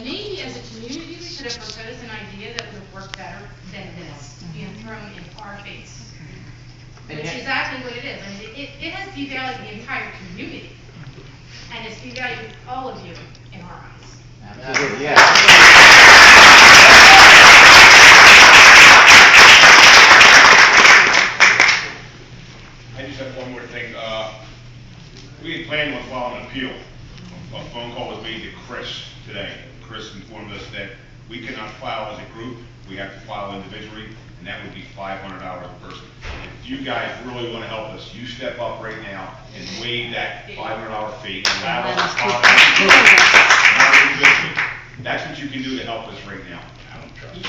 maybe as a community, we should have proposed an idea that would have worked better than this being thrown in our face. Which is exactly what it is. I mean, it has devalued the entire community. And it's devalued all of you in our eyes. Absolutely, yeah. I just have one more thing. We had planned on filing an appeal. A phone call was made to Chris today. Chris informed us that we cannot file as a group. We have to file individually, and that would be $500 a person. If you guys really want to help us, you step up right now and waive that $500 fee and allow us to file as a group, not individually. That's what you can do to help us right now. I don't trust it.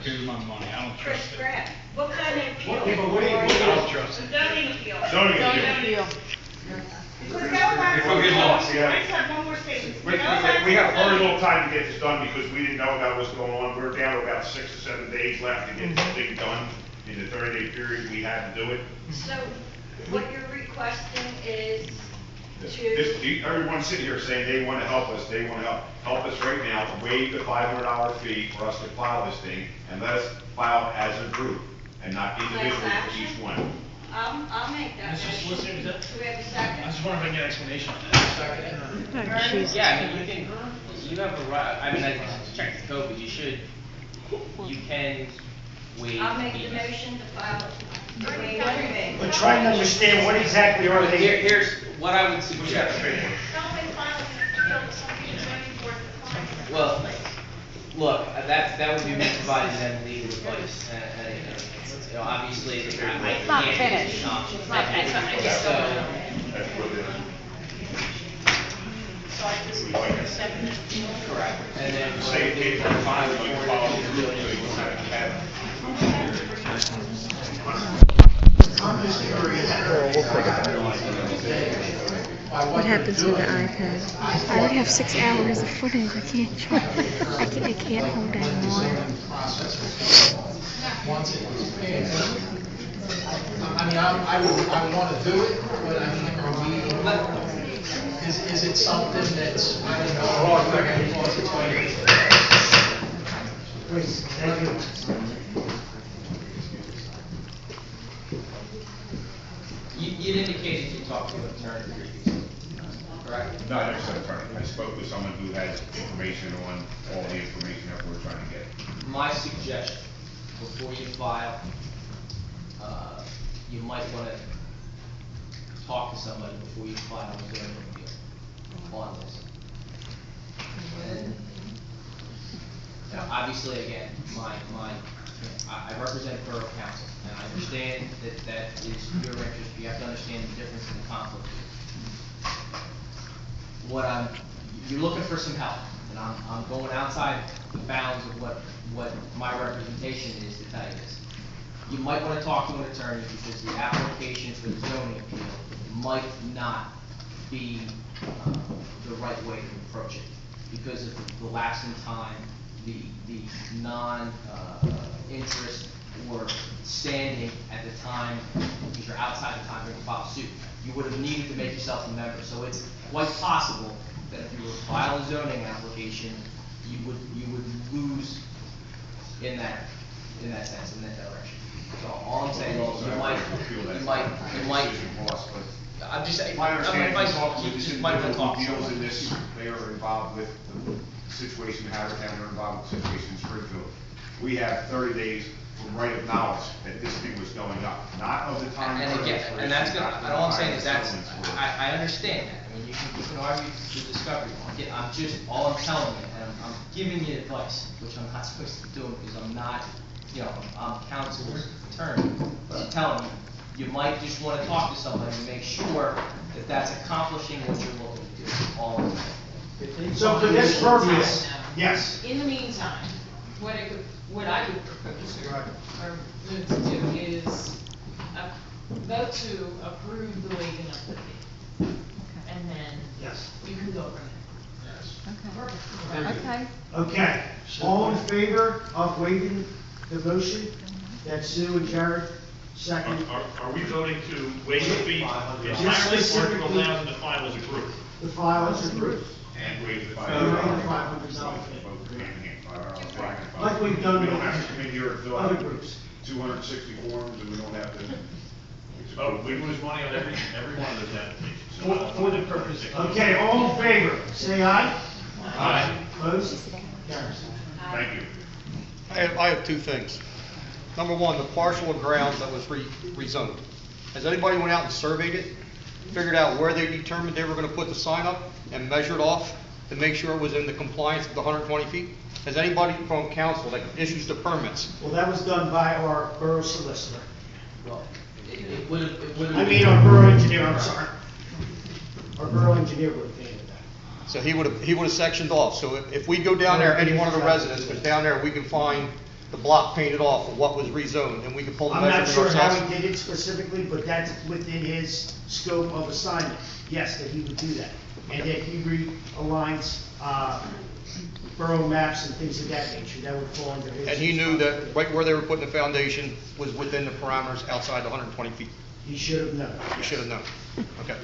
Give me my money. I don't trust it. Grant, what kind of appeal? I don't trust it. Zoning appeal. Zoning appeal. Because going back to. We'll get lost, yeah. I just have one more statement. We have very little time to get this done because we didn't know about what's going on. We're down to about 6 or 7 days left to get this thing done. In the 30-day period, we had to do it. So what you're requesting is to. Everyone sitting here saying they want to help us, they want to help us right now to waive the $500 fee for us to file this thing and let us file as a group and not individually for each one. I'll make that Mr. motion. Solicitor, is that? Do we have a I second? just wonder if I can get an explanation on that. Yeah, I mean, you have a right, I mean, I checked the code, but you can waive. I'll make the motion to file it. Waive everything. We're trying to understand what exactly are they. Here's what I would suggest. Well, look, that would be me providing them legal advice, you know, obviously, I can't. Not finished. It's not finished. That's what it is. Correct. And then. Say it is fine, we follow the rules, so you won't have to have. What happens with the iPad? I already have 6 hours of footage. I can't try. I can't hold anymore. Once it was paid. I mean, I want to do it, but I mean, are we, is it something that's, I don't know, Please, thank you. You indicated you talked to an attorney previously, correct? No, I never said attorney. I spoke with someone who has information on all the information that we're trying to get. My suggestion, before you file, you might want to talk to somebody before you file a zoning appeal on this. And, now, obviously, again, I represent Borough Council, and I understand that is your interest. You have to understand the difference in the conflict. You're looking for some help, and I'm going outside the bounds of what my representation is to tell you this. You might want to talk to an attorney because the application for the zoning appeal might not be the right way to approach it because of the lapse in time, the non-interest or standing at the time, because you're outside the time to file suit. You would have needed to make yourself a member. So it's quite possible that if you were to file a zoning application, you would lose in that sense, in that direction. So all I'm saying is you might. I'm just saying. My understanding is talking with You this just might want to individual talk. who deals in this, they are involved with the situation in Havertown, they're involved with the situation in Springfield. We have 30 days from right of knowledge that this thing was going up, not of the time. And again, and that's gonna, and all I'm saying is I understand that. I mean, you can argue the discovery. All I'm telling you, and I'm giving you advice, which I'm not supposed to do because I'm not, I'm counsel's attorney, but I'm telling you, you might just want to talk to somebody to make sure that that's accomplishing what you're looking to do, all of it. So for this purpose, yes. In the meantime, what I would propose or move to do is vote to approve the waiving of the fee. And then Yes. you can go from there. Okay. Okay, all in favor of waiving the motion? That's Sue and Jared, second. Are we voting to waive the fee entirely, or to specifically- allow them to file as a group? the file as approved. And waive the And waive the $500. $500 fee. Both hand in hand, $5. Like we've done We don't with have to come in here and fill other out groups. 260 forms, and we don't have to. Oh, we lose money on every one of those applications. For the purpose of. Okay, all in favor, say aye. Aye. Opposed? Carries. Thank you. I have two things. Number one, the parcel of grounds that was rezoned. Has anybody went out and surveyed it? Figured out where they determined they were gonna put the sign up and measured off to make sure it was in the compliance of the 120 feet? Has anybody from council that issues the permits? Well, that was done by our borough solicitor. Well, it would've. I mean, our borough engineer, I'm sorry. Our borough engineer would have handled that. So he would've sectioned off. So if we go down there, any one of the residents goes down there, we can find the block painted off of what was rezoned, and we can pull the I'm not measurement sure how ourselves. he did it specifically, but that's within his scope of assignment. Yes, that he would do that. And that he realigns, borough maps and things of that nature. That would fall under his. And he knew that right where they were putting the foundation was within the parameters outside the 120 feet. He should have known. You should have known. Okay.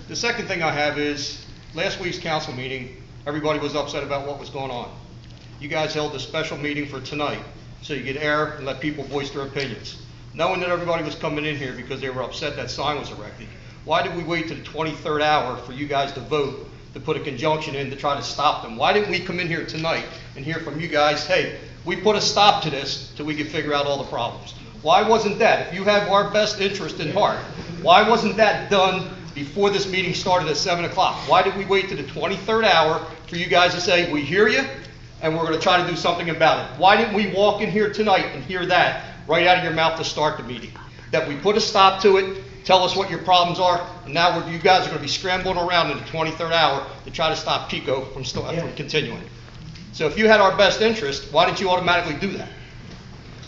The second thing I have is, last week's council meeting, everybody was upset about what was going on. You guys held a special meeting for tonight, so you could air and let people voice their opinions. Knowing that everybody was coming in here because they were upset that sign was erected, why did we wait to the 23rd hour for you guys to vote to put a conjunction in to try to stop them? Why didn't we come in here tonight and hear from you guys, hey, we put a stop to this till we could figure out all the problems? Why wasn't that? If you have our best interest in heart, why wasn't that done before this meeting started at 7 o'clock? Why did we wait to the 23rd hour for you guys to say, we hear you, and we're going to try to do something about it? Why didn't we walk in here tonight and hear that right out of your mouth to start the meeting? That we put a stop to it, tell us what your problems are, and now you guys are going to be scrambling around in the 23rd hour to try to stop Pico from continuing. So if you had our best interest, why didn't you automatically do that?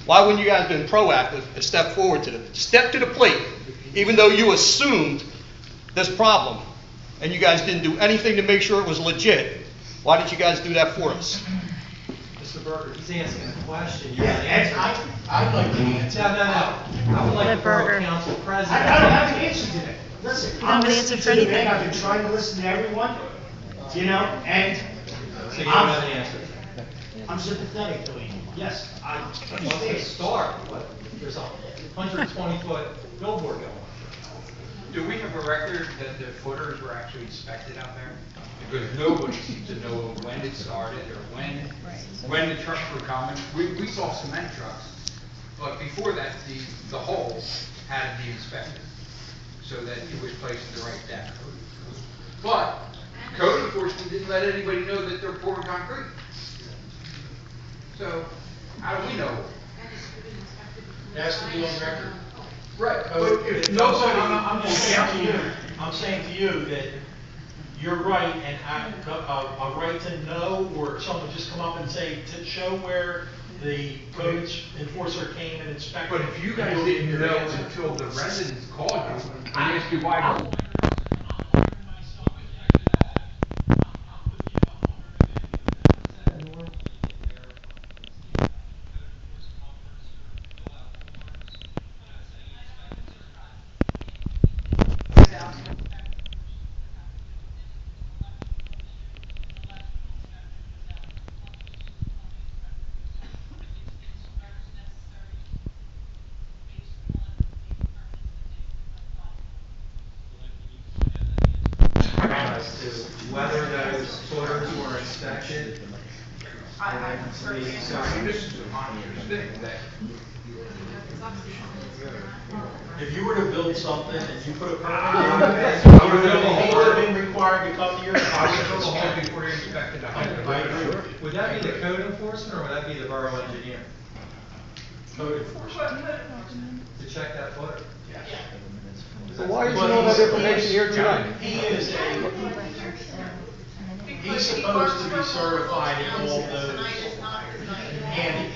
Why wouldn't you guys have been proactive and step forward step to the plate, even though you assumed this problem, and you guys didn't do anything to make sure it was legit? Why didn't you guys do that for us? Mr. Berger, he's asking a question. Yeah, and I'd like to answer. No. I would like the Borough Council I President. don't have an answer to that. Listen, don't I'm have an listening answer for to the man, anything. I've been trying to listen to everyone, you know, and So you don't have an answer. I'm sympathetic to him. Yes, I What's the understand. start? There's a 120-foot billboard going on. Do we have a record that the footers were actually inspected out there? Because nobody seems to know when it started or when the trucks were coming. We saw cement trucks, but before that, the hole had to be inspected so that it was placed in the right depth. But code enforcement didn't let anybody know that they're pouring concrete. So how do we know? It has to be on record. Right, But but if I'm nobody. saying to you that you're right, and a right to know, or someone just come up and say, to show where the codes enforcer came and inspected. But if you guys didn't know until the residents called you and asked you why. As to whether those footers were inspected. This is a monstrous thing that. If you were to build something and you put a permit in, you would have been required to come to your house. Before you inspected the house. I agree. Would that be the code enforcement, or would that be the borough engineer? Code enforcement. To check that footer? So why is all that information here tonight? He's supposed to be certified in all those. And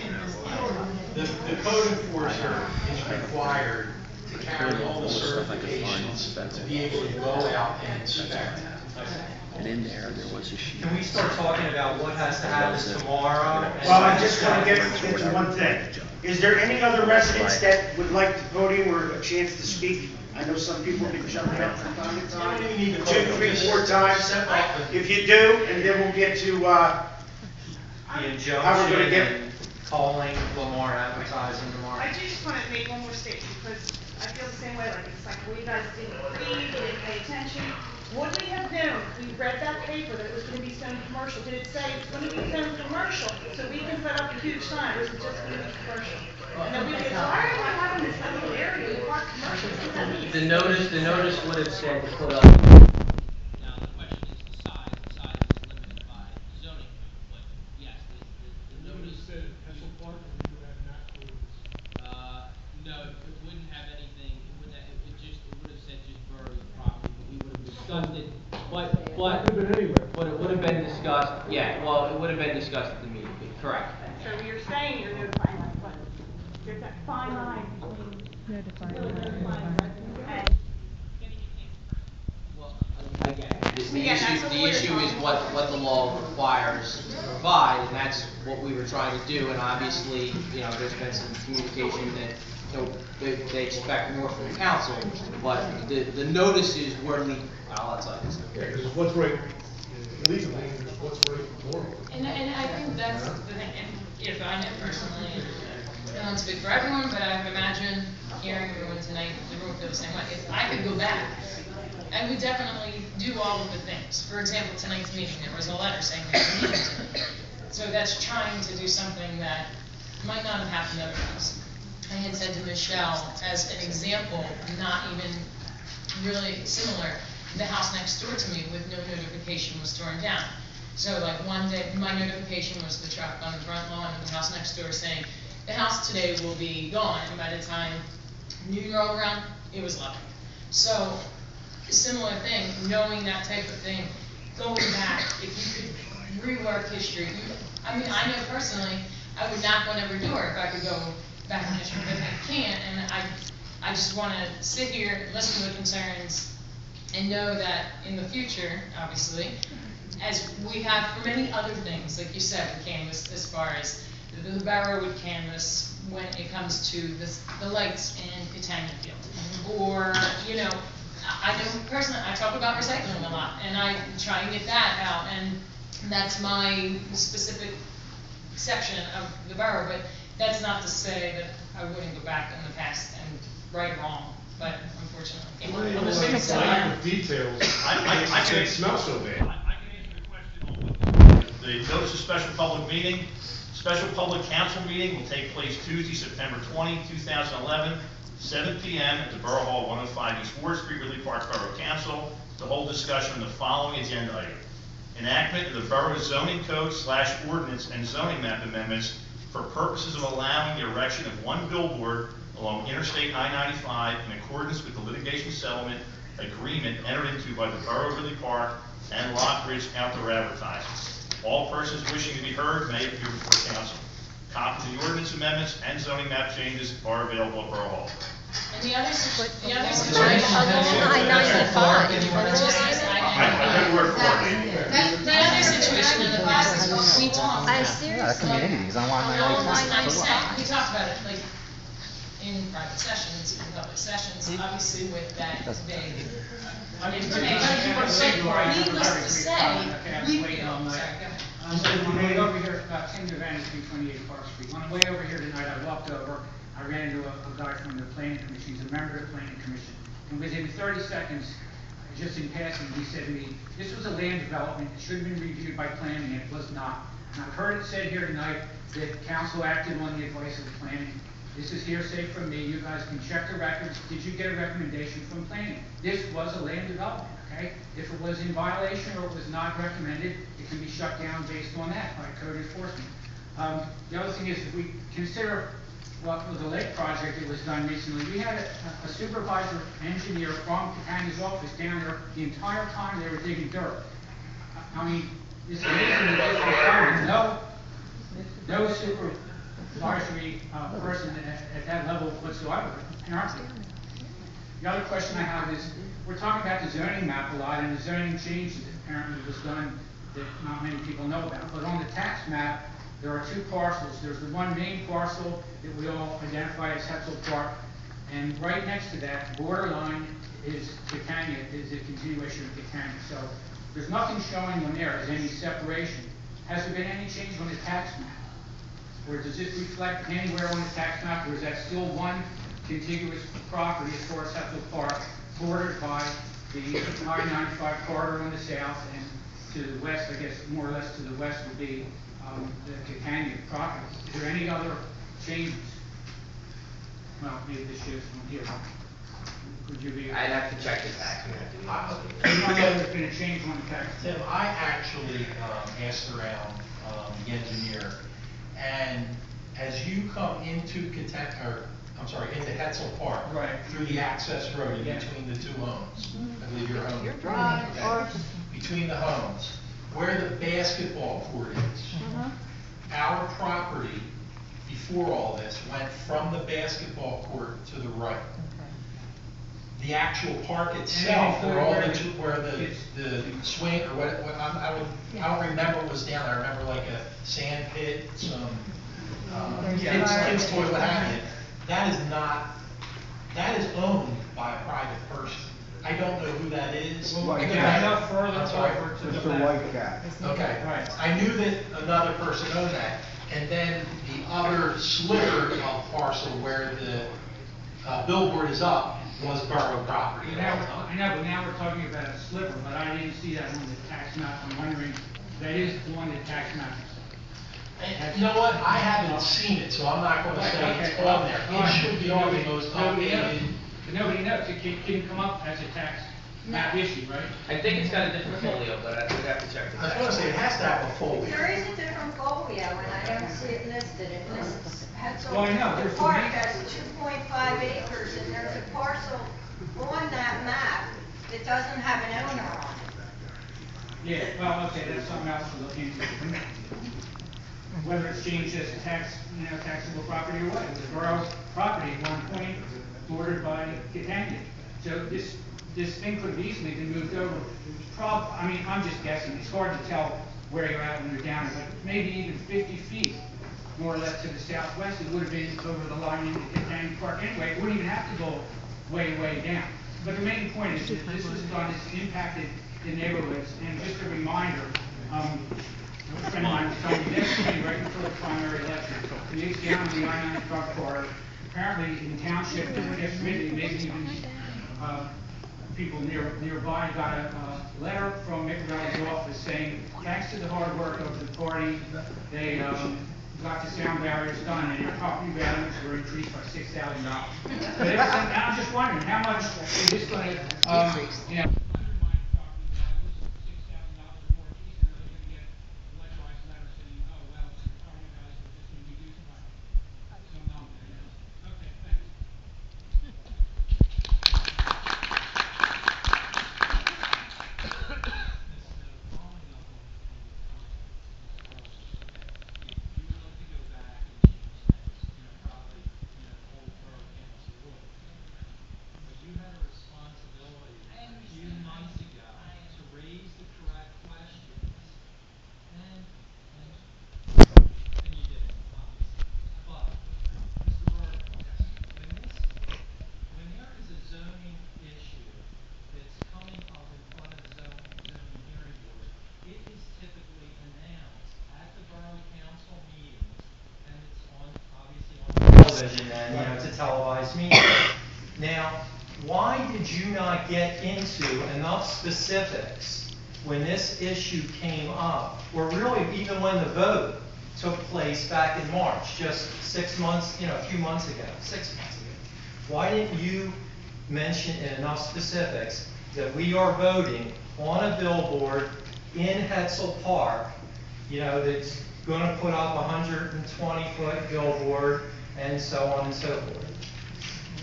the code enforcer is required to carry all the certifications to be able to go out and inspect. And in there was a sheet. Can we start talking about what has to happen tomorrow? Well, I just want to get into one thing. Is there any other residents that would like the podium or a chance to speak I know some people can jump it up from time to time, You don't even need to 2, 3, 4 times. If you do, and then we'll get to, The how we're gonna injunction get, and calling Lamar advertising tomorrow. I do just want to make one more statement, because I feel the same way, like, it's like, well, you guys didn't read, you didn't pay attention. Would we have known, we read that paper, that it was gonna be zoned commercial, did it say it's gonna be zoned commercial, so we can put up a huge sign, or is it just gonna be commercial? And then we say, why are we having this little area, we want commercial, what does that mean? The notice would have said to put up. Now, the question is the size is limited by zoning, but yes, the notice. said Hetzel Park, or you had not closed? No, it wouldn't have anything, it would have said just boroughs property, but we would have discussed it, but. It could have been anywhere. But it would have been discussed, yeah, well, it would have been discussed at the meeting, correct. So you're saying you're notifying us, but there's that fine line between really notifying residents and getting it in. Well, again, the Yeah, that's issue, what the we're issue is talking what the law requires to provide, and that's what we were trying to do, and obviously, there's been some communication that, they expect more from the council, but the notices were legal. I'll tell you. Yeah, because what's right legally, and what's right morally. And I think that's the thing, and if I know personally, I don't speak for everyone, but I would imagine hearing everyone tonight, the room feel the same way. If I could go back, I would definitely do all of the things. For example, tonight's meeting, there was a letter saying there's a meeting tonight. So that's trying to do something that might not have happened otherwise. I had said to Michelle, as an example, not even really similar, the house next door to me with no notification was torn down. So like one day, my notification was the truck on the front lawn of the house next door saying, the house today will be gone, and by the time New Year rolled around, it was left. So, similar thing, knowing that type of thing, going back, if you could rework history, I mean, I know personally, I would knock on every door if I could go back in history, but I can't, and I just wanna sit here, listen to the concerns, and know that in the future, obviously, as we have for many other things, like you said, the canvas, as far as the borough would canvas when it comes to the lights in Catania Field. Or, I know personally, I talk about recycling a lot, and I try and get that out, and that's my specific section of the borough, but that's not to say that I wouldn't go back in the past and right or wrong, but unfortunately. On the same side with details, I can- it smells so bad. I can answer your question on the notice of special public meeting. Special public council meeting will take place Tuesday, September 20, 2011, 7 p.m. at the Borough Hall, 105 East Ward Street, Ridley Park Borough Council, to hold discussion on the following agenda item. Enactment of the Borough Zoning Code / Ordinance and Zoning Map Amendments for purposes of allowing the erection of one billboard along Interstate I-95 in accordance with the litigation settlement agreement entered into by the Borough of Ridley Park and Lockridge Outdoor Advertising. All persons wishing to be heard may appear before council. Copies of the ordinance amendments and zoning map changes are available at Borough Hall. And the other situation. I-95. I got word for it. The other situation in the past is we talked. I seriously. We talked about it, like, in private sessions, in public sessions, obviously with that vague information. But needless to say, we, sorry, go ahead. I'm on my way over here, about 10 Vantage Street, 28 Park Street. On the way over here tonight, I walked over, I ran into a guy from the planning commission, he's a member of the planning commission. And within 30 seconds, just in passing, he said to me, this was a land development, it should have been reviewed by planning, and it was not. And I've heard it said here tonight that council acted on the advice of the planning. This is hearsay from me, you guys can check the records. Did you get a recommendation from planning? This was a land development, okay? If it was in violation or it was not recommended, it can be shut down based on that by code enforcement. The other thing is, if we consider what was the lake project that was done recently, we had a supervisor engineer from Catania's office down there the entire time they were digging dirt. I mean, it's amazing that this was done with no supervisory person at that level whatsoever, apparently. The other question I have is, we're talking about the zoning map a lot, and the zoning change that apparently was done that not many people know about. But on the tax map, there are two parcels. There's the one main parcel that we all identify as Hetzel Park, And right next to that, borderline is Catania, is a continuation of Catania. So there's nothing showing on there as any separation. Has there been any change on the tax map? Or does this reflect anywhere on the tax map, or is that still one contiguous property as far as Hetzel Park, bordered by the I-95 corridor on the south, and to the west, I guess, more or less to the west would be the Catania property? Is there any other changes? Well, maybe this shows one here. Could you be? I'd have to check the tax map. You don't know if there's been a change on the tax map? Tim, I actually asked around the engineer, and as you come into into Hetzel Park, Right. through the access road in Yeah. between the two homes, I believe your home. Right. Between the homes, where the basketball court is, our property before all this went from the basketball court to the right. The actual park itself, where all the, where the swing, or what, I don't remember what was down there. I remember like a sand pit, some, kids toys, what have you. That is owned by a private person. I don't know who that is. Enough further I'm sorry. over to the left. Okay, Right. I knew that another person owned that, and then the other sliver of parcel where the billboard is up was borough property. I know, but now we're talking about a sliver, but I didn't see that on the tax map. I'm wondering, that is on the tax map. And you know what, I haven't seen it, so I'm not gonna say it's on there. It should be on the most updated. But nobody knows, it can come up as a tax map issue, right? I think it's got a different folio, but I would have to check the I was tax. gonna say, it has to have a folio. There is a different folio, and I don't see it listed. It lists Hetzel. Well, I know, there's The park the- has 2.5 acres, and there's a parcel on that map that doesn't have an owner on it. Yeah, well, okay, that's something else to look into. Whether it's changed as a taxable property or what, it was a borough property at one point, bordered by Catania. So this thing could have easily been moved over. I mean, I'm just guessing, it's hard to tell where you're at when you're down, but maybe even 50 feet, more or less to the southwest, it would have been over the line into Catania Park anyway. It wouldn't even have to go way, way down. But the main point is that this was done, it's impacted the neighborhoods, and just a reminder, a friend of mine was telling me yesterday, right before the primary election, he lives down the I-95 corridor. Apparently in township, just Ridley, maybe even, people nearby got a letter from Mick Riley's office saying, thanks to the hard work of the party, they, got the sound barriers done, and your property values were increased by $6,000. But I'm just wondering, how much is this gonna, you know, television and, it's a televised meeting. Now, why did you not get into enough specifics when this issue came up, or really even when the vote took place back in March, just 6 months, a few months ago, 6 months ago? Why didn't you mention in enough specifics that we are voting on a billboard in Hetzel Park, that's going to put up a 120-foot billboard and so on and so forth?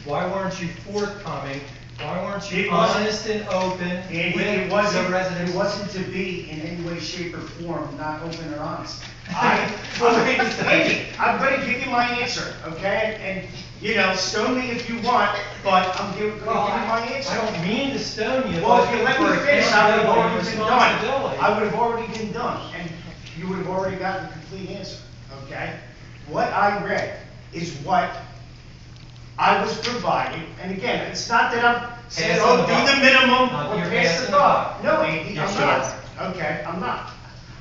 Why weren't you forthcoming? Why weren't you honest and open with the residents? It wasn't to be in any way, shape, or form not open or honest. I'm going to give you my answer, okay? And, stone me if you want, but I'm going to give you my answer. I don't mean to stone you. Well, if you let me finish, I would have already been done. Responsibility. I would have already been done, and you would have already gotten the complete answer, okay? What I read is what I was provided, and again, it's not that I'm saying, Passing oh, the buck. do the minimum No, or you're pass passing the the buck. buck. No, Andy, Yes, I'm you not. Okay, I'm not.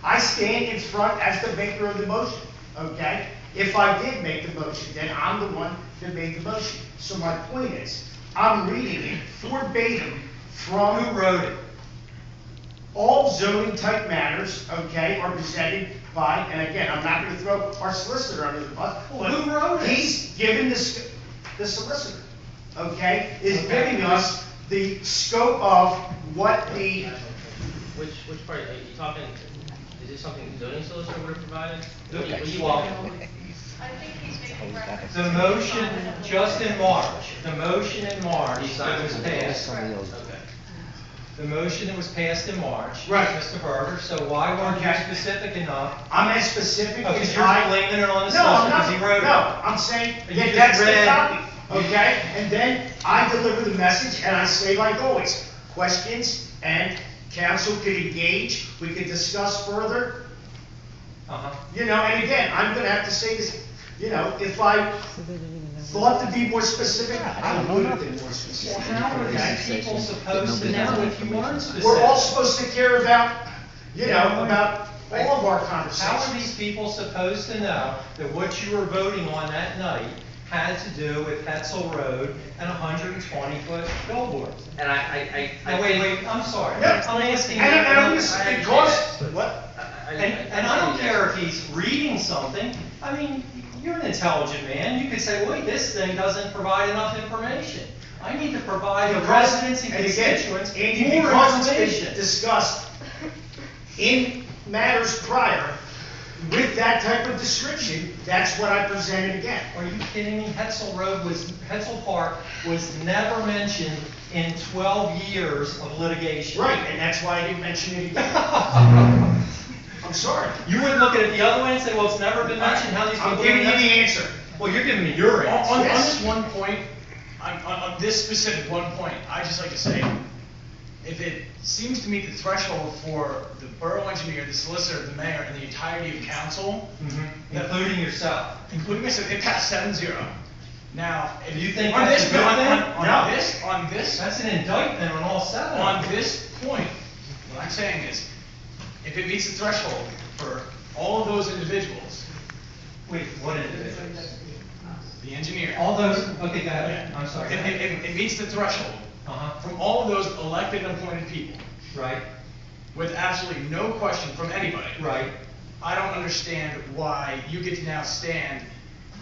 I stand in front as the maker of the motion, okay? If I did make the motion, then I'm the one that made the motion. So my point is, I'm reading it verbatim from. Who wrote it? All zoning type matters, okay, are presented by, and again, I'm not gonna throw our solicitor under the bus, Well, but who wrote it? he's given the solicitor, okay, is Okay. giving us the scope of what the, Which part, are you talking, is this something the zoning solicitor would have provided? What do you Well, want? I think he's making reference. the motion just in March, the motion in March He that signed was it. passed. Okay. The motion that was passed in March. Right. Mr. Berger, so why weren't you Okay. specific enough? I'm as specific Because as you're I. blaming it on the No, I'm solicitor because he not. wrote it. No, I'm saying You that just that's the read- copy, okay? And then I deliver the message, and I say like always, questions, and council could engage, we could discuss further. Uh-huh. You know, and again, I'm gonna have to say this, you know, if I thought to be more specific, I would have been more Well, specific. how are Okay? these people supposed to know if you weren't specific? We're all supposed to care about, you know, about all of our How are conversations. these people supposed to know that what you were voting on that night had to do with Hetzel Road and a 120-foot billboard? And I Now, wait, I'm sorry. Yeah. I'm asking you. And I'm just, I because, understand. what? And I don't care if he's reading something, I mean, you're an intelligent man, you could say, wait, this thing doesn't provide enough information. I need to provide the residents and And again, constituents Andy, more because it's information. been discussed in matters prior with that type of description, that's what I presented again. Are you kidding me? Hetzel Park was never mentioned in 12 years of litigation. Right, and that's why I didn't mention it again. I'm sorry. You wouldn't look at it the other way and say, well, it's never been mentioned, how these people. I'm giving you don't the know? answer. Well, you're giving me your answer. On Yes. this one point, on this specific one point, I just like to say, if it seems to meet the threshold for the borough engineer, the solicitor, the mayor, and the entirety of council, that- Including yourself. including myself, it passed 7-0. Now, if You think on that's this, a good thing? on this, That's an indictment on all seven. on this point, what I'm saying is, if it meets the threshold for all of those individuals, Wait, what individuals? the engineer. All those, okay, go ahead, I'm sorry. It meets the threshold Uh-huh, from all of those elected and appointed people, right, with absolutely no question from anybody. right. I don't understand why you get to now stand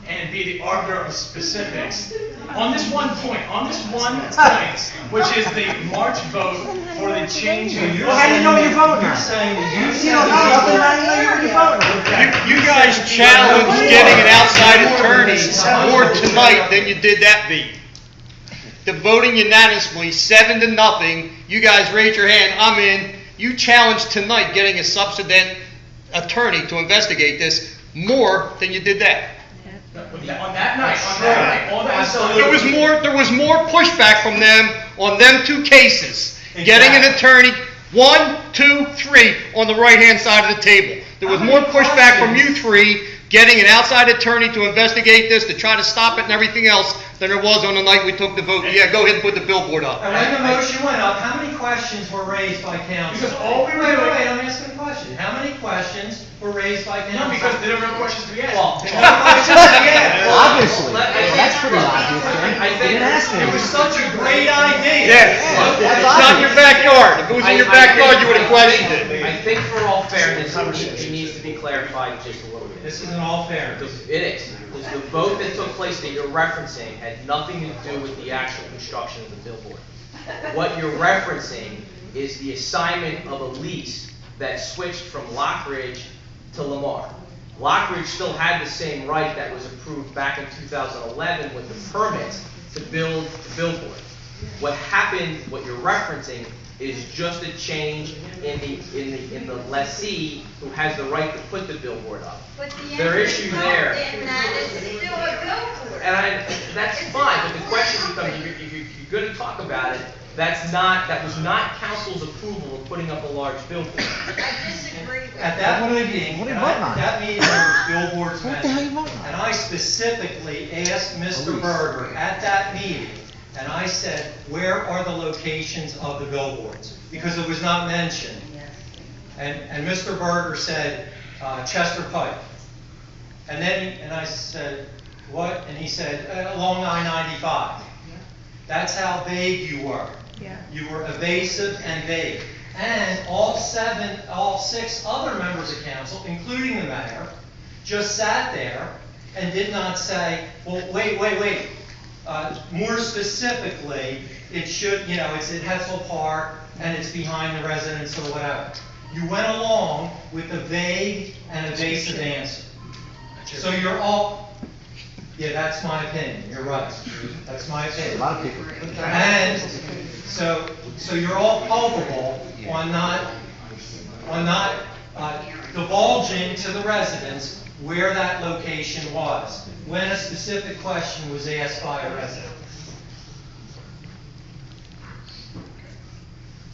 and be the arbiter of specifics on this one point, which is the March vote for the change of. Well, how do you know you're voting? You're saying that you don't know, how do you know you're voting? You guys challenged getting an outside attorney more tonight than you did that beat. The voting unanimously, 7-0, you guys raised your hand, I'm in. You challenged tonight getting a substitute attorney to investigate this more than you did that. On that night, all that stuff. There was more pushback from them on them two cases. Getting an attorney, 1, 2, 3 on the right-hand side of the table. There was more pushback from you three getting an outside attorney to investigate this, to try to stop it and everything else than there was on the night we took the vote. Yeah, go ahead and put the billboard up. And when the motion went up, how many questions were raised by council? Because all we were Wait, doing- wait, I'm asking a question. How many questions were raised by council? No, because there were no questions to be asked. Well, Obviously, that's pretty obvious, I right? think- Didn't ask me. It was such a great idea. Yeah, it's not in your backyard. If it was in your backyard, you would have questioned it. I think for all fairness, it needs to be clarified just a little bit. This isn't all fairness. It is, because the vote that took place that you're referencing had nothing to do with the actual construction of the billboard. What you're referencing is the assignment of a lease that switched from Lockridge to Lamar. Lockridge still had the same right that was approved back in 2011 with the permits to build the billboard. What happened, what you're referencing, is just a change in the lessee who has the right to put the billboard up. But the Their end issue result there. in that is still a billboard. And that's fine, but the question I mean, if you're gonna talk about it, that was not council's approval of putting up a large billboard. I disagree with At you. that meeting, at that meeting, there was billboards What the hell you mentioned. voting on? And I specifically asked Mr. Berger at that meeting, and I said, where are the locations of the billboards? Because it was not mentioned. And Mr. Berger said, Chester Pike. And then, and I said, what? And he said, along I-95. That's how vague you were. Yeah. You were evasive and vague. And all 6 other members of council, including the mayor, just sat there and did not say, well, wait. More specifically, it should, it's at Hetzel Park and it's behind the residence or whatever. You went along with a vague and evasive answer. So you're all, yeah, that's my opinion, you're right. That's my opinion. A lot of people. And so you're all culpable on not divulging to the residents where that location was, when a specific question was asked by a resident.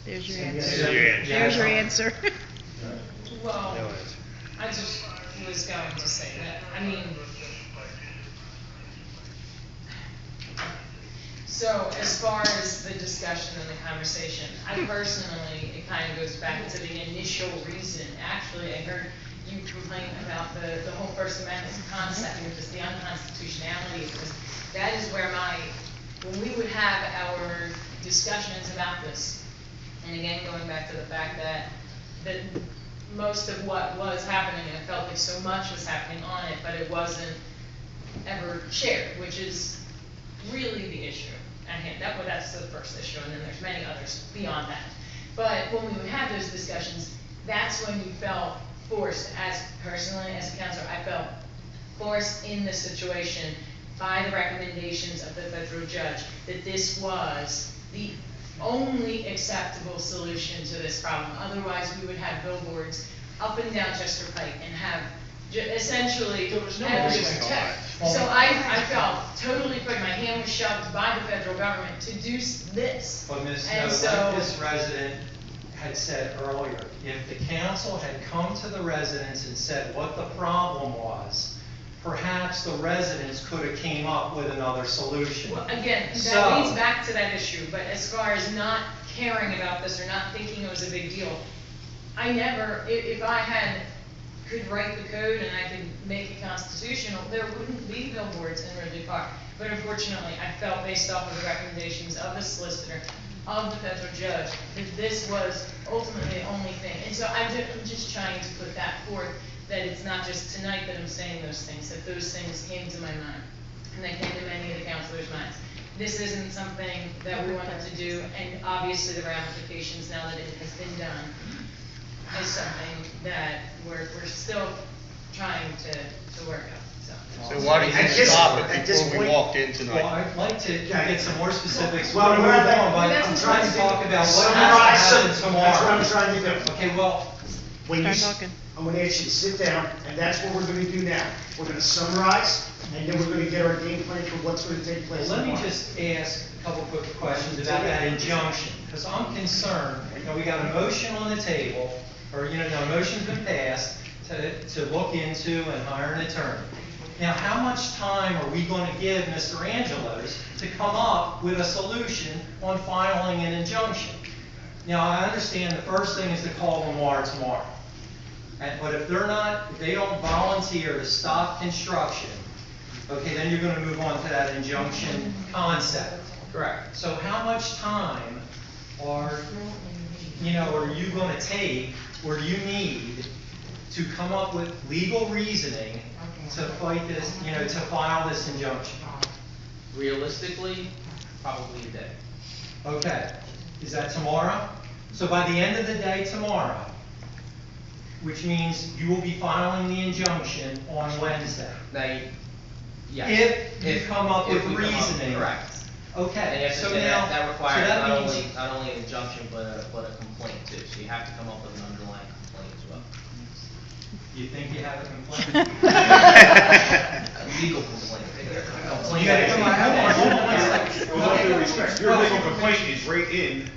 There's your There's answer. your answer. There's your answer. Well, I just was going to say that, I mean, so as far as the discussion and the conversation, I personally, it kind of goes back to the initial reason. Actually, I heard you complain about the whole First Amendment concept, which is the unconstitutionality, because that is where when we would have our discussions about this, and again, going back to the fact that most of what was happening, and it felt like so much was happening on it, but it wasn't ever shared, which is really the issue at hand. That's the first issue, and then there's many others beyond that. But when we would have those discussions, that's when you felt forced, personally as a counselor, I felt forced in this situation by the recommendations of the federal judge that this was the only acceptable solution to this problem. Otherwise, we would have billboards up and down Chester Pike and have essentially every So I felt totally put, my hand was shoved by the federal government to do this. But Ms. And Snow, so, like this resident had said earlier, if the council had come to the residents and said what the problem was, perhaps the residents could have came up with another solution. well, again, So- that leads back to that issue, but as far as not caring about this or not thinking it was a big deal, I never, if I could write the code and I could make it constitutional, there wouldn't be billboards in Ridley Park. But unfortunately, I felt based off of the recommendations of the solicitor, of the federal judge, that this was ultimately the only thing. And so I'm just trying to put that forth, that it's not just tonight that I'm saying those things, that those things came to my mind, and they came to many of the councilors' minds. This isn't something that we wanted to do, and obviously the ramifications now that it has been done is something that we're still trying to work out, so. So why did you stop it before we walked in Well, tonight? I'd like to get some more specifics. Well, We're what I'd moving like- on, but I'm I'm trying trying to to talk about what summarize has to happen some- tomorrow. that's what I'm trying to do. Okay, well, When you, Start talking. I'm gonna ask you to sit down, and that's what we're gonna do now. We're gonna summarize, and then we're gonna get our game plan for what's gonna take place let me tomorrow. just ask a couple quick questions about that injunction, because I'm concerned, we got a motion on the table, or, a motion's been passed to look into and hire an attorney. Now, how much time are we going to give Mr. Angelos to come up with a solution on filing an injunction? Now, I understand the first thing is to call Lamar tomorrow. But if they don't volunteer to stop construction, okay, then you're gonna move on to that injunction concept. Correct. So how much time are you gonna take, or you need to come up with legal reasoning to fight this, to file this injunction? Realistically, probably a day. Okay, is that tomorrow? So by the end of the day tomorrow, which means you will be filing the injunction on Wednesday. Yes. If you come up with we come up- reasoning. Correct. Okay, And you have to so say now, that requires so that not means- not only an injunction, but a complaint too. So you have to come up with an underlying complaint as well. You think you have a complaint? A legal complaint. You gotta come on, hold on one second. With all due respect, your legal complaint is right in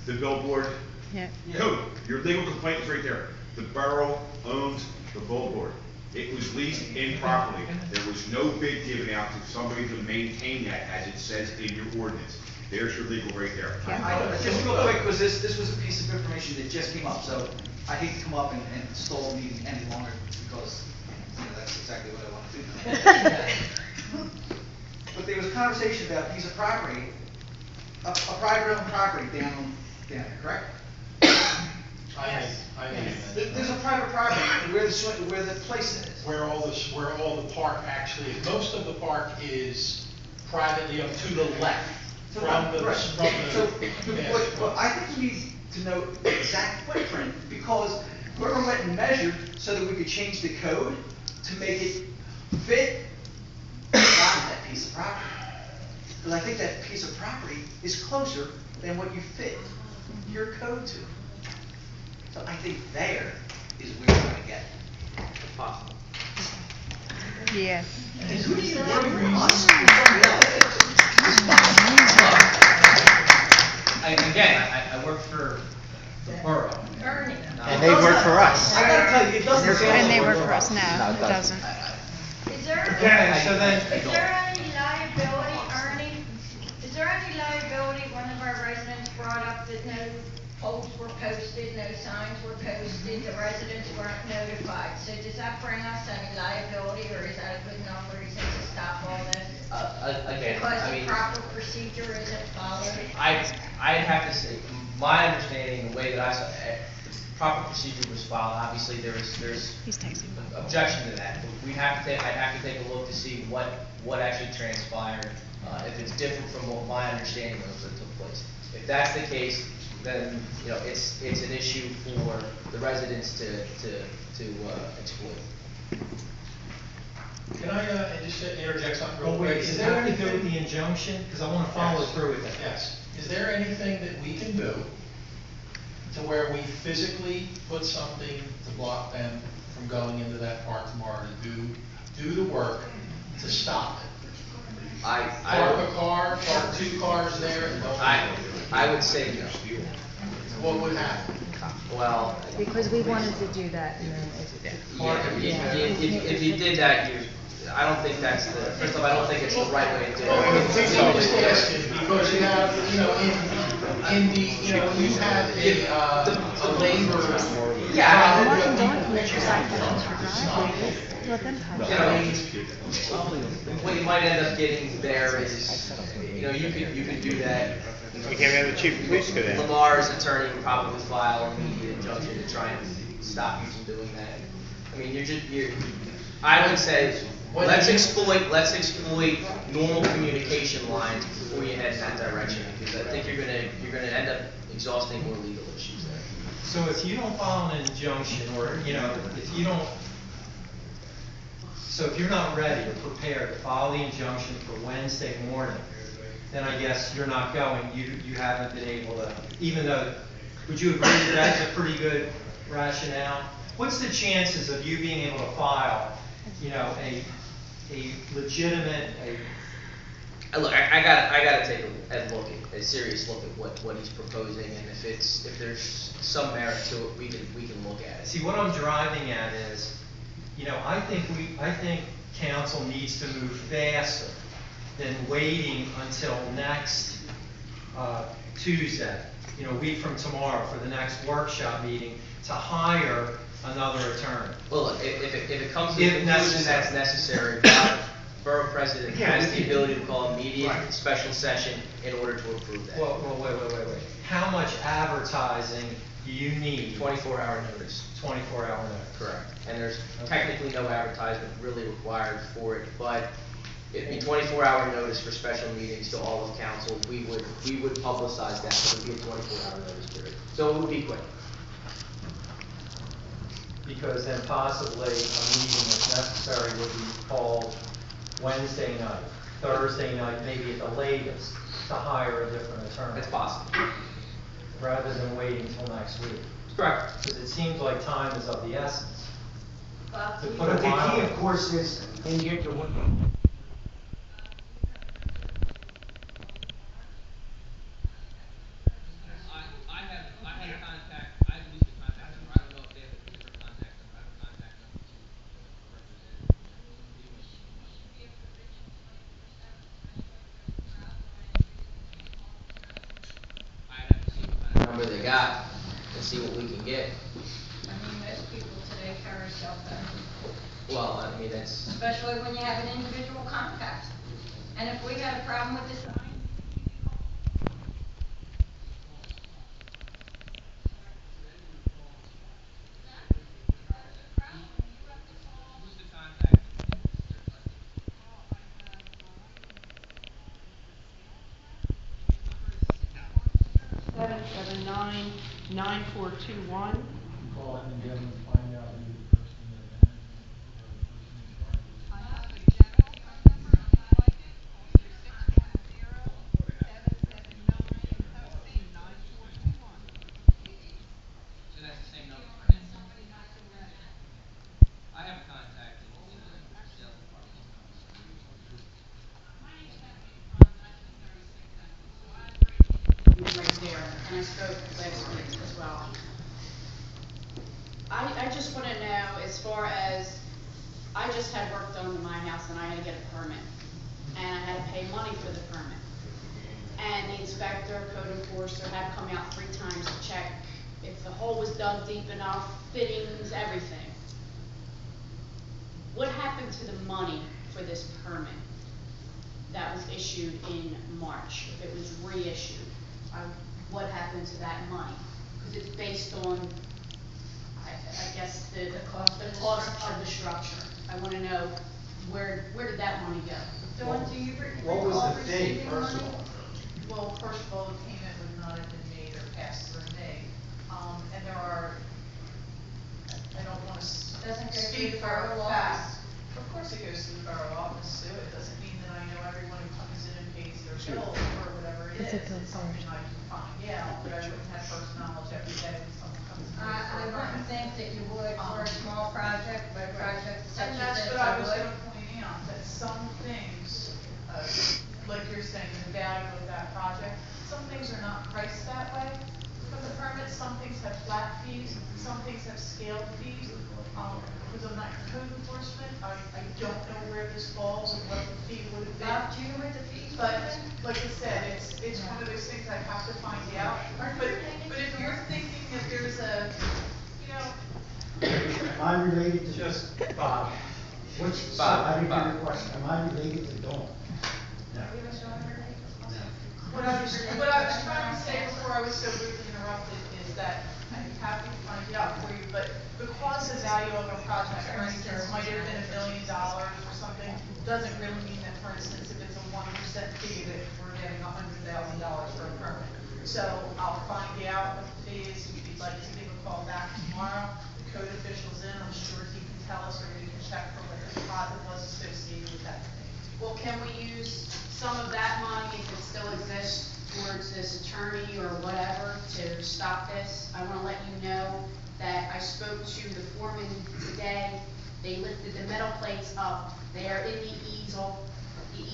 the Billboard Yeah. code. Your legal complaint is right there. The borough owns the billboard. It was leased improperly. There was no bid given out to somebody to maintain that, as it says in your ordinance. There's your legal right there. Just real quick, because this was a piece of information that just came up, so I hate to come up and stall the meeting any longer, because, that's exactly what I want to do. But there was a conversation about a piece of property, a private owned property down there, correct? There's a private property where the place is. Where all the park actually is. Most of the park is privately owned to the left. From the, So, but I think we need to know the exact footprint, because whoever went and measured so that we could change the code to make it fit that piece of property. Because I think that piece of property is closer than what you fit your code to. So I think there is where you're gonna get it, if possible. Yes. And who do you work I work for the borough. Ernie. And they work for us. I gotta tell you, it doesn't sound And they like work we're for us wrong. now, it doesn't. Is there, Okay, so then, is there any liability, Ernie? Is there any liability, one of our residents brought up that no poles were posted, no signs were posted, the residents weren't notified. So does that bring us any liability, or is that a good enough reason to stop all this? Again, Because I the mean, proper procedure isn't followed? I'd have to say, my understanding, the way that I saw it, the proper procedure was followed. Obviously, there's He's texting. objection to that. I'd have to take a look to see what actually transpired, if it's different from what my understanding was that took place. If that's the case, then, it's an issue for the residents to exploit. Can I, just interject something real well, quick? wait, is there anything with the injunction? Because I want to follow through with that. Yes. Is there anything that we can do to where we physically put something to block them from going into that park tomorrow to do the work to stop it? Park a car, park 2 cars there, and I would say no. what would happen? Well, Because we wanted to do that, and then if you did that, I don't think that's first of all, I don't think it's the right way to do it. I'm just asking, because you have, in the, when you have a labor. What you might end up getting there is, you could do that. You can't have the chief of police go there. Lamar's attorney would probably file an immediate injunction to try and stop you from doing that. I mean, I would say, let's exploit normal communication lines before you head in that direction, because I think you're gonna end up exhausting more legal issues there. So if you don't file an injunction, or, if you're not ready or prepared to file the injunction for Wednesday morning, then I guess you're not going, you haven't been able to, even though, would you agree that that's a pretty good rationale? What's the chances of you being able to file, a legitimate, Look, I gotta take a serious look at what he's proposing, and if there's some merit to it, we can look at it. See, what I'm driving at is, I think council needs to move faster than waiting until next Tuesday, a week from tomorrow, for the next workshop meeting to hire another attorney. Well, look, if it comes to the conclusion that's necessary, borough president has the ability to call immediate special session in order to approve that. Well, wait. How much advertising do you need? 24-hour notice. 24-hour notice. Correct. And there's technically no advertisement really required for it, but it'd be 24-hour notice for special meetings to all of council. We would publicize that, so it would be a 24-hour notice period. So it would be quick. Because then possibly a meeting, if necessary, would be called Wednesday night, Thursday night, maybe at the latest, to hire a different attorney. It's possible. Rather than waiting until next week. Correct. Because it seems like time is of the essence. But To But put a the key, mile- of course, is, and you get to got and see what we can get. I mean, most people today carry cell phones, Well, I mean, that's, especially when you have an individual contact. And if we got a problem with the sign, who's the contact? 779-9421. Call in and get them and find out who the person that So that's the same number for him. I have a contact in the sales department. Right there, and I spoke last week as well. I just wanna know, as far as, I just had work done in my house and I had to get a permit, and I had to pay money for the permit. And the inspector, code enforcer had to come out 3 times to check if the hole was dug deep enough, fittings, everything. What happened to the money for this permit that was issued in March, if it was reissued? What happened to that money? Because it's based on, I guess, the cost of the structure. I wanna know, where did that money go? Dawn, do you What was recall the fee, receiving first of money? all? Well, first of all, the payment would not have been made or passed through me. And there are, I don't wanna Doesn't go through speak the for borough a office? fact. Of course it goes to the borough office, Sue. It doesn't mean that I know everyone who comes in and pays their bill or whatever it is. It's something I can find out, but I wouldn't have first knowledge every day when someone comes in. I wouldn't think that you would for a small project, but a project such And as that's this, what I I was would. gonna point out, that some things, like you're saying, the value of that project, some things are not priced that way. From the permit, some things have flat fees, some things have scaled fees. Because I'm not code enforcement, I don't know where this falls and what the fee would have been. Bob, do you know what the fees But, would have been? like I said, it's one of those things I have to find out. But if you're thinking that there's a, you know, Am I related to? Just, Bob. What's, Bob, I didn't hear Bob. your question, am I related to Dawn? what I was trying to say before I was so rudely interrupted is that I'm happy to find it out for you, but because the value of a project, for instance, might have been $1 million or something, doesn't really mean that, for instance, if it's a 1% fee, that we're getting $100,000 for a permit. So I'll find out what the fee is. If you'd like to give a call back tomorrow, the code official's in, I'm sure he can tell us, or we can check for what the deposit was associated with that fee. Well, can we use some of that money, if it still exists, towards this attorney or whatever to stop this? I wanna let you know that I spoke to the foreman today. They lifted the metal plates up. They are in the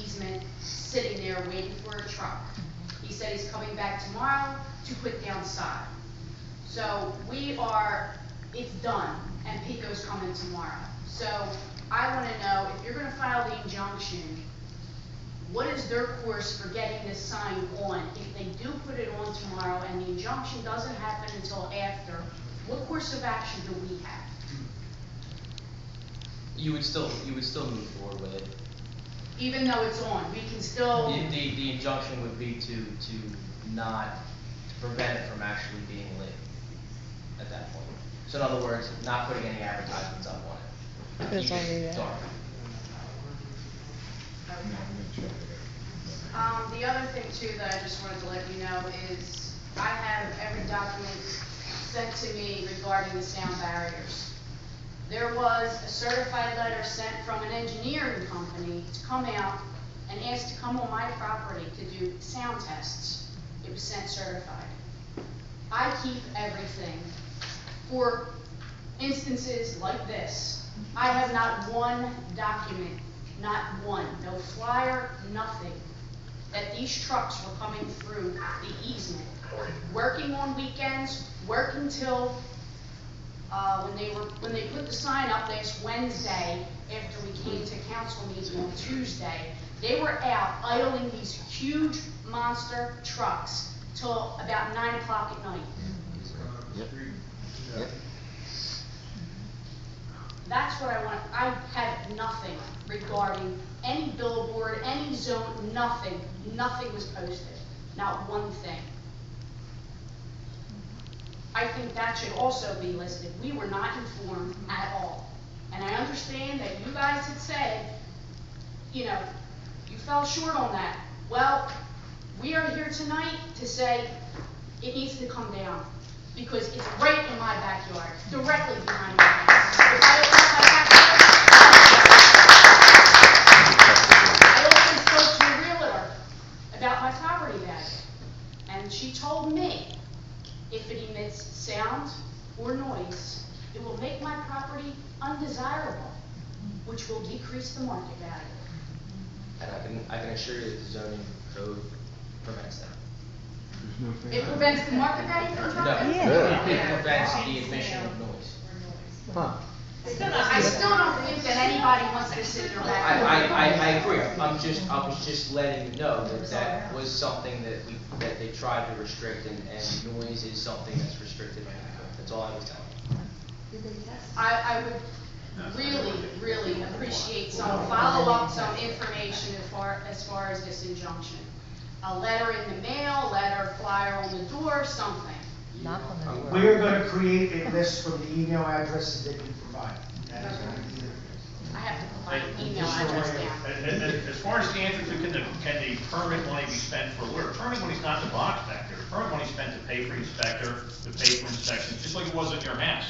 easement, sitting there waiting for a truck. He said he's coming back tomorrow to put down sod. So it's done, and Pico's coming tomorrow. So I wanna know, if you're gonna file the injunction, what is their course for getting this sign on? If they do put it on tomorrow and the injunction doesn't happen until after, what course of action do we have? You would still move forward with it. Even though it's on, we can still, The injunction would be to prevent it from actually being lit at that point. So in other words, not putting any advertisements up on it. It's Keep it already there. dark. the other thing too that I just wanted to let you know is, I have every document sent to me regarding the sound barriers. There was a certified letter sent from an engineering company to come out and ask to come on my property to do sound tests. It was sent certified. I keep everything for instances like this. I have not one document, not one, no flyer, nothing, that these trucks were coming through the easement, working on weekends, working till, when they put the sign up last Wednesday, after we came to council meeting on Tuesday, they were out idling these huge monster trucks till about 9 o'clock at night. That's what I want. I have nothing regarding any billboard, any zone, nothing. Nothing was posted. Not one thing. I think that should also be listed. We were not informed at all. And I understand that you guys had said, you know, you fell short on that. Well, we are here tonight to say it needs to come down because it's right in my backyard, directly behind my house. If I open up my backyard, I also spoke to a realtor about my property value, and she told me if it emits sound or noise, it will make my property undesirable, which will decrease the market value. And I can assure you that the zoning code prevents that. It prevents the market value from No, dropping? it prevents the admission of noise. I still don't think that anybody wants to sit there back. I agree. I was just letting you know that that was something that they tried to restrict, and noise is something that's restricted by the code. That's all I was telling you. I would really appreciate some follow-up, some information as far as this injunction. A letter in the mail, letter, flyer on the door, something. Knock on the door. We are going to create a list from the email addresses that you provide. That is going to be the- I have to put my email address down. And as far as the answer to can the permit money be spent for lawyer, permit money's not the box back there. Permit money's spent to pay for the inspector, to pay for inspections, just like it was at your house.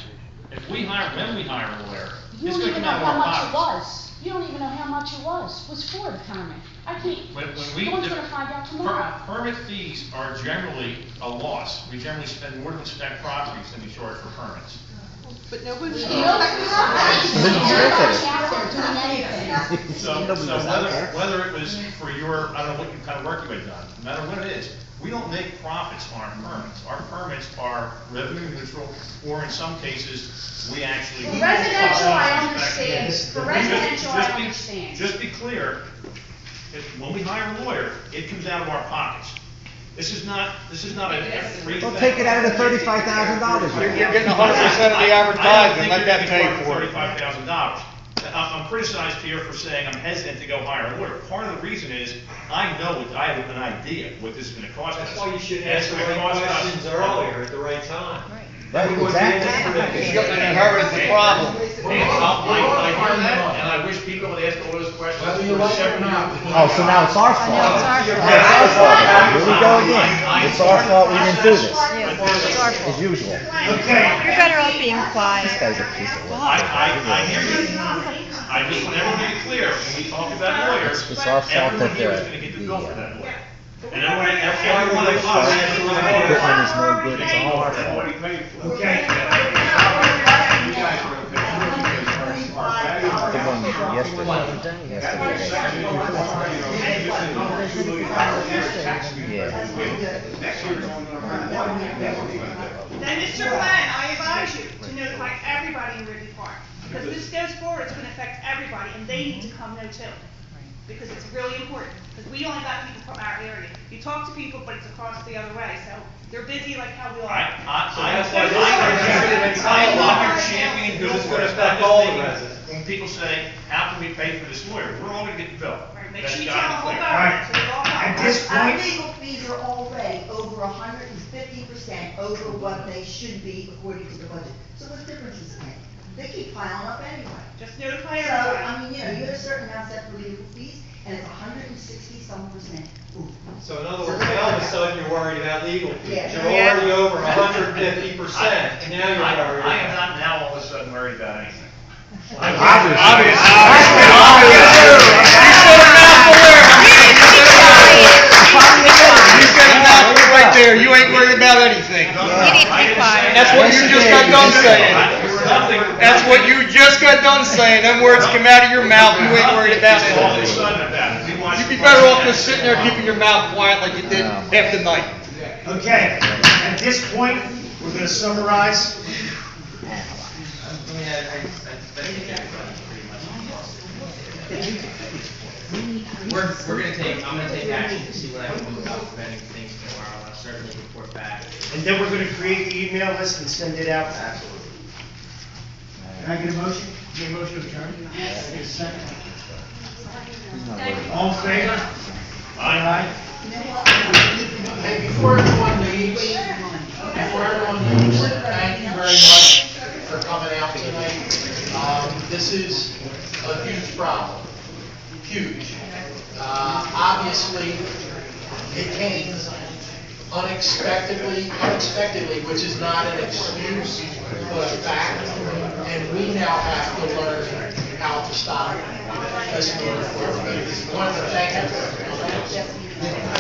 If we hire, when we hire a lawyer, You it's don't gonna even come know out of how our much it pockets. was. You don't even know how much it was for the permit. I can't, When we, no one's gonna find out tomorrow. permit fees are generally a loss. We generally spend more to inspect properties than we charge for permits. But nobody's. So whether it was for your, I don't know what kind of work you had done, no matter what it is, we don't make profits on our permits. Our permits are revenue neutral, or in some cases, we actually. For residential, I understand. For residential, I Just be- understand. Just be clear, when we hire a lawyer, it comes out of our pockets. This is not a free. Well, take it out of the $35,000. You're getting 100% of the advertising, let that pay for it. $35,000. I'm criticized here for saying I'm hesitant to go hire a lawyer. Part of the reason is, I have an idea what this is gonna cost us. That's why you should And it's ask the gonna right cost us- questions earlier at the right time. Right, exactly. You're gonna inherit the problem. I hear that, and I wish people would ask all those questions. Whether you like it or not. Oh, so now it's our fault. Now it's our fault. It's our fault. Here we go again. It's our fault we didn't do this, It's our fault. as usual. Okay. You're better off being quiet. This guy's a piece of work. I hear you. I just want everyone to be clear, when we talk about lawyers, It's our fault everyone that here is the- gonna get the bill for that lawyer. But And everyone of us. Equipment is no good, it's all our fault. Okay. The one Then, Mr. Glenn, I advise you to notify everybody in Ridley Park, because if this goes forward, it's gonna affect everybody, and they need to come know too. Because it's really important, because we only got people from our area. You talk to people, but it's across the other way, so they're busy like how we all are. I love your championing This is billboards. gonna affect all the residents. When people say, how can we pay for this lawyer? We're all gonna get the bill. Right, make That's sure you gotta tell be the whole clear. government, so they all know. At this Our point, legal fees are already over 150% over what they should be according to the budget. So what difference does it make? They keep piling up anyway. Just notify So, everybody. I mean, you know, you have a certain amount set for legal fees, and it's 160-some%. Ooh. So in other words, now all of a sudden you're worried about legal fees. Yeah. You're already over 150%, and now you're worried I am about. not now all of a sudden worried about anything. You said a mouthful right there, you ain't worried about anything. You need to be quiet. That's what you just got done saying. That's what you just got done saying, them words come out of your mouth, you ain't worried about All of a anything. sudden about it. We want You'd be you- better off just sitting there keeping your mouth quiet like you did half the night. okay, at this point, we're gonna summarize. I think everybody's pretty much. I'm gonna take action to see what I can do about preventing things tomorrow, and I'll certainly report back. And then we're gonna create the email list and send it out. Absolutely. Can I get a motion? Get a motion to adjourn? Yes. Get a second? All in favor? Aye. Hey, before everyone leaves, thank you very much for coming out tonight. This is a huge problem, huge. Obviously, it came unexpectedly, which is not an excuse, but a fact. And we now have to learn how to stop this moving forward. I want to thank everyone.